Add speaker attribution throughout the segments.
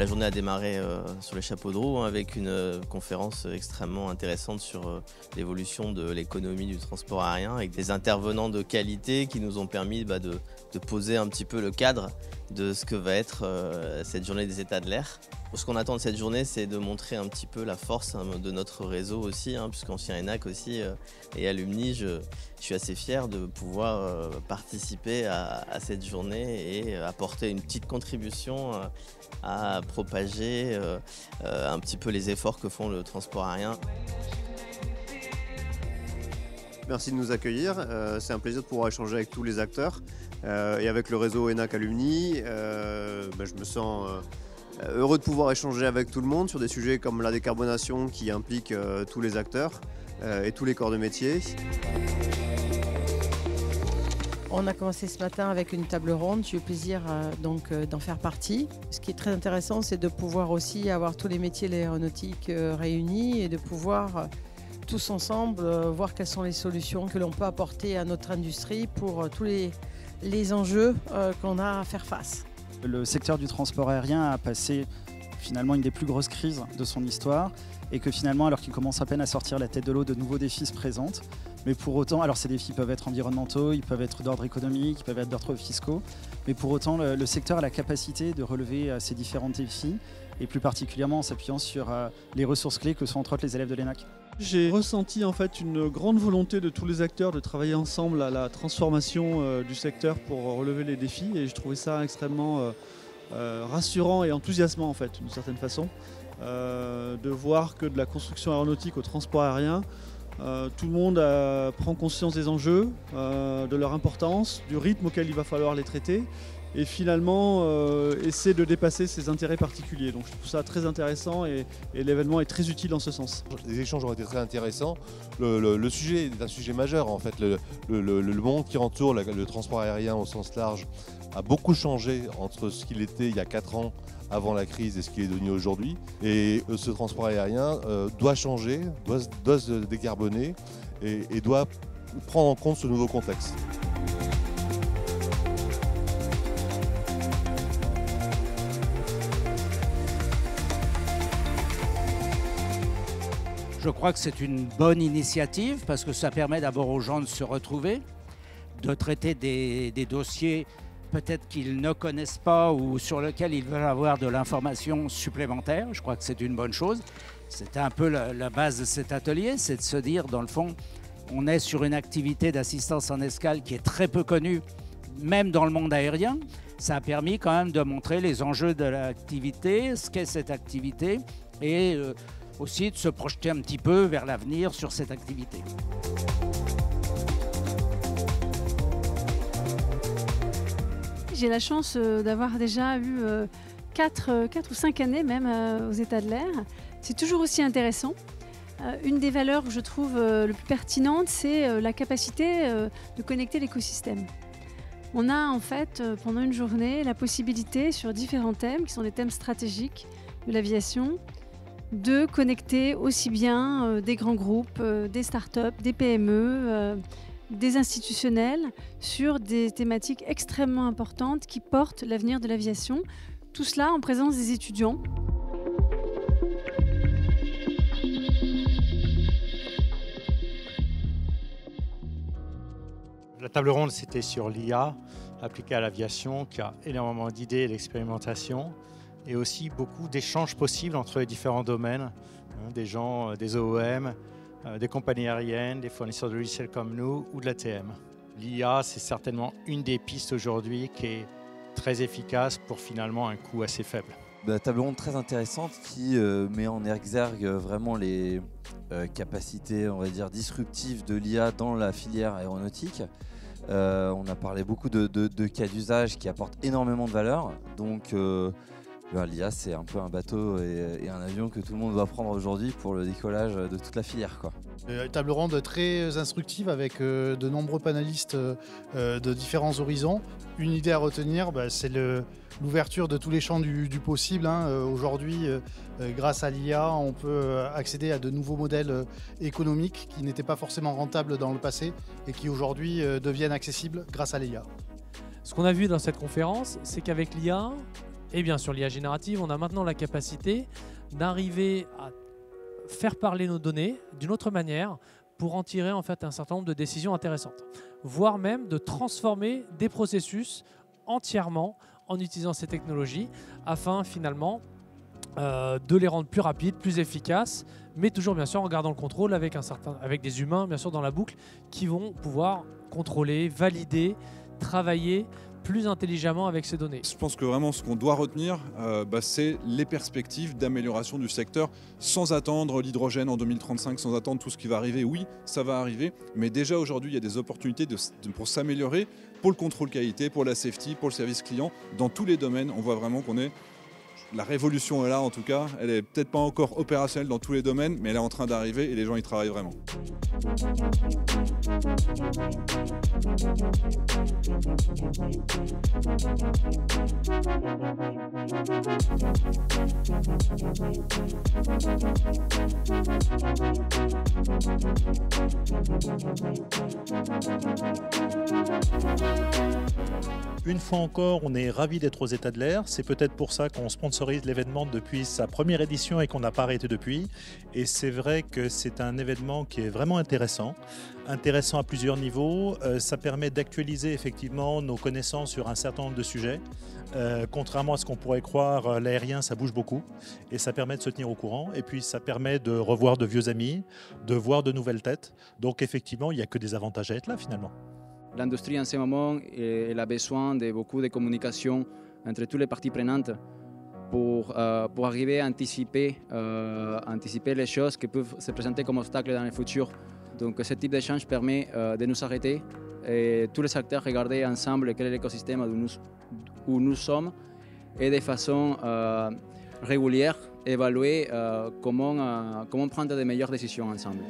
Speaker 1: La journée a démarré sur les chapeaux de roue avec une conférence extrêmement intéressante sur l'évolution de l'économie du transport aérien avec des intervenants de qualité qui nous ont permis de poser un petit peu le cadre de ce que va être cette journée des états de l'air. Ce qu'on attend de cette journée, c'est de montrer un petit peu la force de notre réseau aussi, puisqu'ancien ENAC aussi et alumni, je suis assez fier de pouvoir participer à cette journée et apporter une petite contribution à propager un petit peu les efforts que font le transport aérien.
Speaker 2: Merci de nous accueillir, c'est un plaisir de pouvoir échanger avec tous les acteurs et avec le réseau ENAC Alumni. Je me sens heureux de pouvoir échanger avec tout le monde sur des sujets comme la décarbonation qui implique tous les acteurs et tous les corps de métier.
Speaker 3: On a commencé ce matin avec une table ronde, j'ai eu le plaisir d'en faire partie. Ce qui est très intéressant, c'est de pouvoir aussi avoir tous les métiers de l'aéronautique réunis et de pouvoir tous ensemble voir quelles sont les solutions que l'on peut apporter à notre industrie pour tous les enjeux qu'on a à faire face.
Speaker 4: Le secteur du transport aérien a passé finalement une des plus grosses crises de son histoire et que finalement, alors qu'il commence à peine à sortir la tête de l'eau, de nouveaux défis se présentent. Mais pour autant, alors ces défis peuvent être environnementaux, ils peuvent être d'ordre économique, ils peuvent être d'ordre fiscaux, mais pour autant le secteur a la capacité de relever ces différents défis et plus particulièrement en s'appuyant sur les ressources clés que sont entre autres les élèves de l'ENAC.
Speaker 5: J'ai ressenti en fait une grande volonté de tous les acteurs de travailler ensemble à la transformation du secteur pour relever les défis et je trouvais ça extrêmement rassurant et enthousiasmant en fait d'une certaine façon de voir que de la construction aéronautique au transport aérien tout le monde prend conscience des enjeux, de leur importance, du rythme auquel il va falloir les traiter et finalement essaie de dépasser ses intérêts particuliers. Donc je trouve ça très intéressant et l'événement est très utile dans ce sens.
Speaker 6: Les échanges ont été très intéressants. Le sujet est un sujet majeur en fait. Le monde qui entoure le transport aérien au sens large a beaucoup changé entre ce qu'il était il y a 4 ans avant la crise et ce qu'il est devenu aujourd'hui. Et ce transport aérien doit changer, doit se décarboner et doit prendre en compte ce nouveau contexte.
Speaker 7: Je crois que c'est une bonne initiative parce que ça permet d'abord aux gens de se retrouver, de traiter des dossiers peut-être qu'ils ne connaissent pas ou sur lesquels ils veulent avoir de l'information supplémentaire. Je crois que c'est une bonne chose. C'était un peu la base de cet atelier, c'est de se dire, dans le fond, on est sur une activité d'assistance en escale qui est très peu connue, même dans le monde aérien. Ça a permis quand même de montrer les enjeux de l'activité, ce qu'est cette activité, et aussi de se projeter un petit peu vers l'avenir sur cette activité.
Speaker 8: J'ai la chance d'avoir déjà eu 4 ou 5 années même aux états de l'air. C'est toujours aussi intéressant. Une des valeurs que je trouve le plus pertinente, c'est la capacité de connecter l'écosystème. On a en fait pendant une journée la possibilité sur différents thèmes qui sont des thèmes stratégiques de l'aviation de connecter aussi bien des grands groupes, des startups, des PME, des institutionnels sur des thématiques extrêmement importantes qui portent l'avenir de l'aviation. Tout cela en présence des étudiants.
Speaker 9: La table ronde, c'était sur l'IA appliquée à l'aviation, qui a énormément d'idées et d'expérimentation, et aussi beaucoup d'échanges possibles entre les différents domaines, des gens, des OEM, des compagnies aériennes, des fournisseurs de logiciels comme nous ou de l'ATM. L'IA, c'est certainement une des pistes aujourd'hui qui est très efficace pour finalement un coût assez faible.
Speaker 10: La table ronde très intéressante qui met en exergue vraiment les capacités, on va dire, disruptives de l'IA dans la filière aéronautique. On a parlé beaucoup de cas d'usage qui apportent énormément de valeur. Donc l'IA, c'est un peu un bateau et un avion que tout le monde doit prendre aujourd'hui pour le décollage de toute la filière, quoi.
Speaker 11: Une table ronde très instructive avec de nombreux panélistes de différents horizons. Une idée à retenir, c'est l'ouverture de tous les champs du possible. Aujourd'hui, grâce à l'IA, on peut accéder à de nouveaux modèles économiques qui n'étaient pas forcément rentables dans le passé et qui aujourd'hui deviennent accessibles grâce à l'IA.
Speaker 12: Ce qu'on a vu dans cette conférence, c'est qu'avec l'IA, Et bien sur l'IA générative, on a maintenant la capacité d'arriver à faire parler nos données d'une autre manière pour en tirer en fait un certain nombre de décisions intéressantes, voire même de transformer des processus entièrement en utilisant ces technologies afin finalement de les rendre plus rapides, plus efficaces, mais toujours bien sûr en gardant le contrôle avec des humains bien sûr dans la boucle qui vont pouvoir contrôler, valider, travailler plus intelligemment avec ces données.
Speaker 13: Je pense que vraiment ce qu'on doit retenir, c'est les perspectives d'amélioration du secteur sans attendre l'hydrogène en 2035, sans attendre tout ce qui va arriver. Oui, ça va arriver, mais déjà aujourd'hui, il y a des opportunités pour s'améliorer, pour le contrôle qualité, pour la safety, pour le service client. Dans tous les domaines, on voit vraiment la révolution est là en tout cas. Elle est peut-être pas encore opérationnelle dans tous les domaines, mais elle est en train d'arriver et les gens y travaillent vraiment.
Speaker 14: Une fois encore, on est ravis d'être aux États de l'Air. C'est peut-être pour ça qu'on sponsorise l'événement depuis sa première édition et qu'on n'a pas arrêté depuis. Et c'est vrai que c'est un événement qui est vraiment intéressant à plusieurs niveaux. Ça permet d'actualiser effectivement nos connaissances sur un certain nombre de sujets. Contrairement à ce qu'on pourrait croire, l'aérien, ça bouge beaucoup et ça permet de se tenir au courant. Et puis ça permet de revoir de vieux amis, de voir de nouvelles têtes. Donc effectivement, il n'y a que des avantages à être là finalement.
Speaker 15: L'industrie en ce moment, elle a besoin de beaucoup de communication entre toutes les parties prenantes pour arriver à anticiper les choses qui peuvent se présenter comme obstacles dans le futur. Donc ce type d'échange permet de nous arrêter et tous les acteurs regarder ensemble quel est l'écosystème où nous sommes et de façon régulière évaluer comment prendre de meilleures décisions ensemble.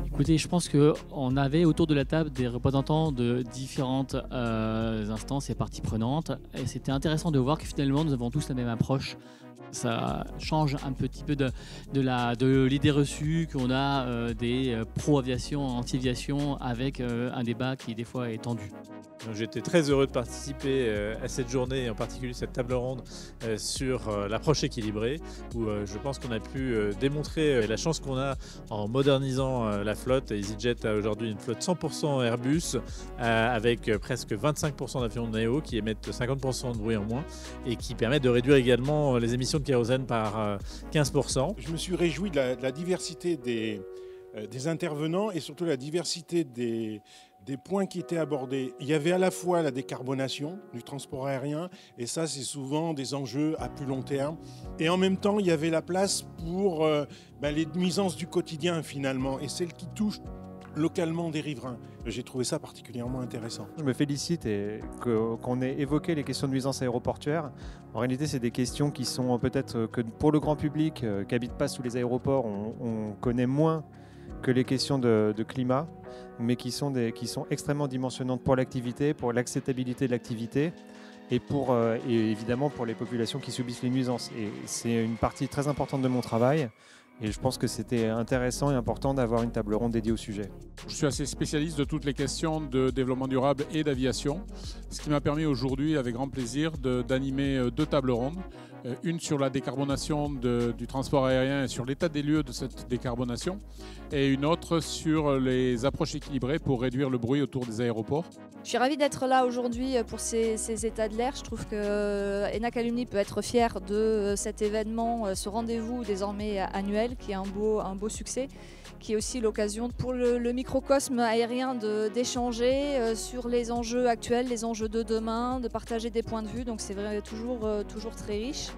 Speaker 16: Écoutez, je pense qu'on avait autour de la table des représentants de différentes instances et parties prenantes. Et c'était intéressant de voir que finalement, nous avons tous la même approche. Ça change un petit peu de l'idée reçue qu'on a des pro-aviation, anti-aviation, avec un débat qui des fois est tendu.
Speaker 17: J'étais très heureux de participer à cette journée, et en particulier cette table ronde sur l'approche équilibrée, où je pense qu'on a pu démontrer la chance qu'on a en modernisant la flotte. EasyJet a aujourd'hui une flotte 100% Airbus, avec presque 25% d'avions Neo qui émettent 50% de bruit en moins, et qui permettent de réduire également les émissions de kérosène par 15%.
Speaker 18: Je me suis réjoui de la diversité des intervenants et surtout la diversité des points qui étaient abordés. Il y avait à la fois la décarbonation du transport aérien, et ça c'est souvent des enjeux à plus long terme. Et en même temps, il y avait la place pour les nuisances du quotidien finalement, et celles qui touchent localement des riverains. J'ai trouvé ça particulièrement intéressant.
Speaker 19: Je me félicite qu'on ait évoqué les questions de nuisances aéroportuaires. En réalité, c'est des questions qui sont peut-être que pour le grand public qui n'habite pas sous les aéroports, on connaît moins que les questions de climat, mais qui sont extrêmement dimensionnantes pour l'activité, pour l'acceptabilité de l'activité et évidemment pour les populations qui subissent les nuisances. Et c'est une partie très importante de mon travail. Et je pense que c'était intéressant et important d'avoir une table ronde dédiée au sujet.
Speaker 20: Je suis assez spécialiste de toutes les questions de développement durable et d'aviation, ce qui m'a permis aujourd'hui, avec grand plaisir, d'animer 2 tables rondes. Une sur la décarbonation du transport aérien et sur l'état des lieux de cette décarbonation, et une autre sur les approches équilibrées pour réduire le bruit autour des aéroports.
Speaker 21: Je suis ravie d'être là aujourd'hui pour ces états de l'air. Je trouve que ENAC Alumni peut être fier de cet événement, ce rendez-vous désormais annuel qui est un beau succès, qui est aussi l'occasion pour le microcosme aérien d'échanger sur les enjeux actuels, les enjeux de demain, de partager des points de vue. Donc c'est vrai, toujours très riche.